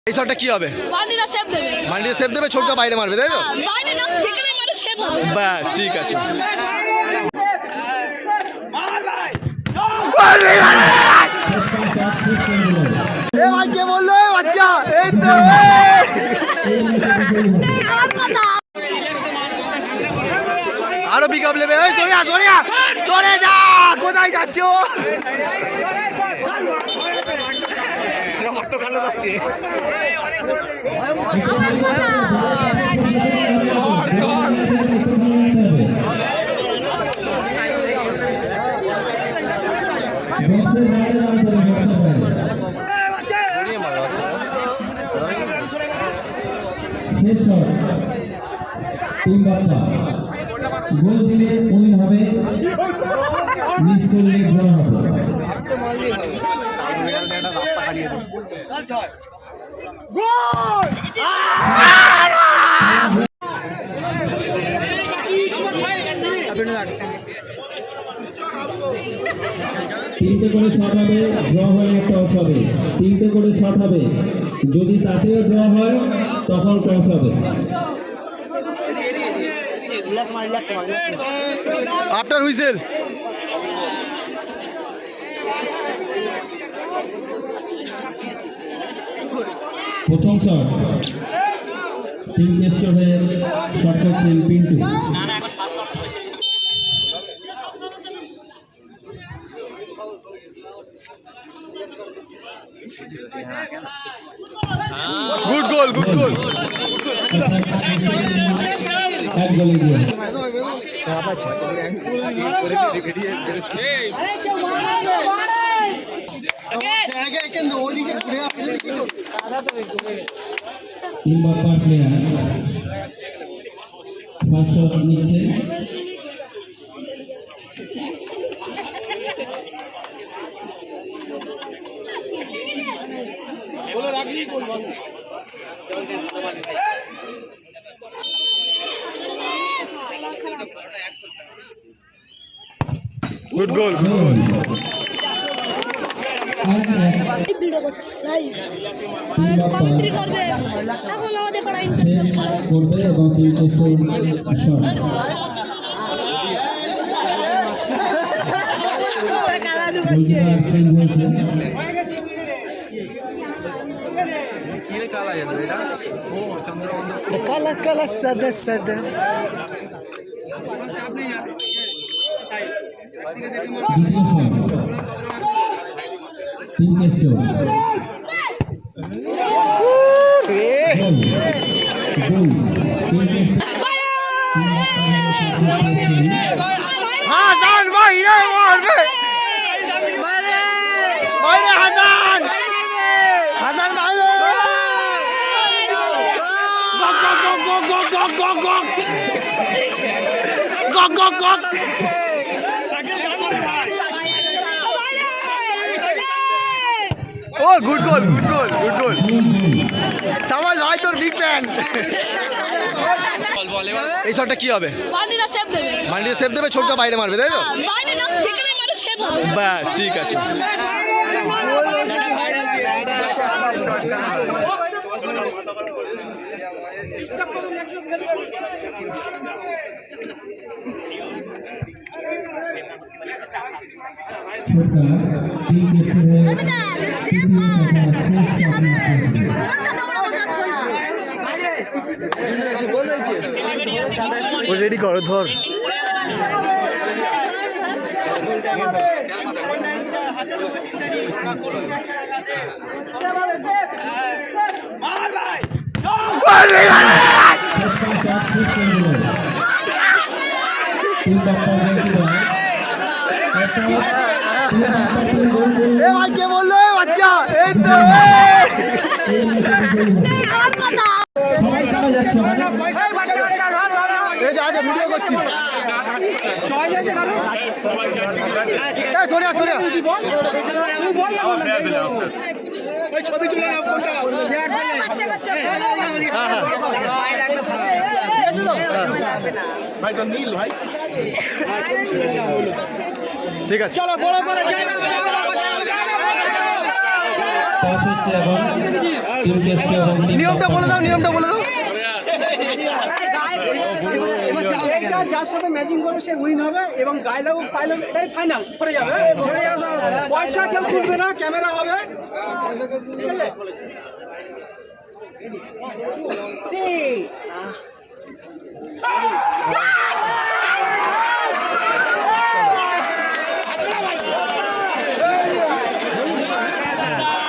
এই শটটা কি হবে? বান্ডিরা সেভ দেবে। বান্ডিরা সেভ দেবে, ছোটকা বাইরে মারবে, তাই তো? বাইরে না, যেখানে মারে সেভ হবে। ব্যাস ঠিক আছে। এ ভাই কে বললো বাচ্চা? এই তো আরো পিক আপ নেবে। এই সোনিয়া সোনিয়া সরে যা, কোথায় যাচ্ছ? রক্ত কালো যাচ্ছে। গোল দিলে উইন হবে, মিস করলে ড্র হবে। তিনটে করে শট হবে, ড্র হলে টস হবে। তিনটে করে শট হবে, যদি তাতেও ড্র হয় তখন টস হবে। After whistle. প্রথম শট টিম গেস্ট হয়ে শট করছেন পিন্টু। গুড গোল, গুড গোল। এক গোলে দিয়ে ইমবাপ্পা প্লেয়ার ফার্স্ট শট নিচ্ছে। গুড গোল, গুড গোল। ভিডিও করছে লাইভ কমেন্ট্রি করবে। এখন আমাদের পাড়ায় করবে এবং তিনটে শট কালা কালা সাদা সাদা। হাসান বাইরে মারবে, বাইরে হাসান, হাসান বাইরে। Oh good goal, good goal, good goal. সামাজ ভাই তোর বিগ ফ্যান। এই শটটা কি হবে? বান্ডিরা সেভ দেবে। বান্ডিরা সেভ দেবে, ছোটকা বাইরে মারবে, তাই তো? বাইরে না, যেখানে মারে সেভ হবে। ব্যাস ঠিক আছে। ও রেডি করো, ধর। এ ভাই কে বললো বাচ্চা? এই তো এই যে আচ্ছা ভিডিও করছি। সোনিয়া সোনিয়া ছবি তুলে নাও কোনটা? ভাই তো নীল ভাই, ঠিক আছে চলো বড় করে টস হচ্ছে এখন টিম টেস্ট এবং টিম নিয়মটা বলে দাও, নিয়মটা বলে দাও। যার সাথে ম্যাচিং করবে সে উইন হবে এবং গায়ে লাগুক পায়ে লাগুক এটাই ফাইনাল সরে যাবে পয়সা কেউ তুলবে না ক্যামেরা হবে ঠিক আছে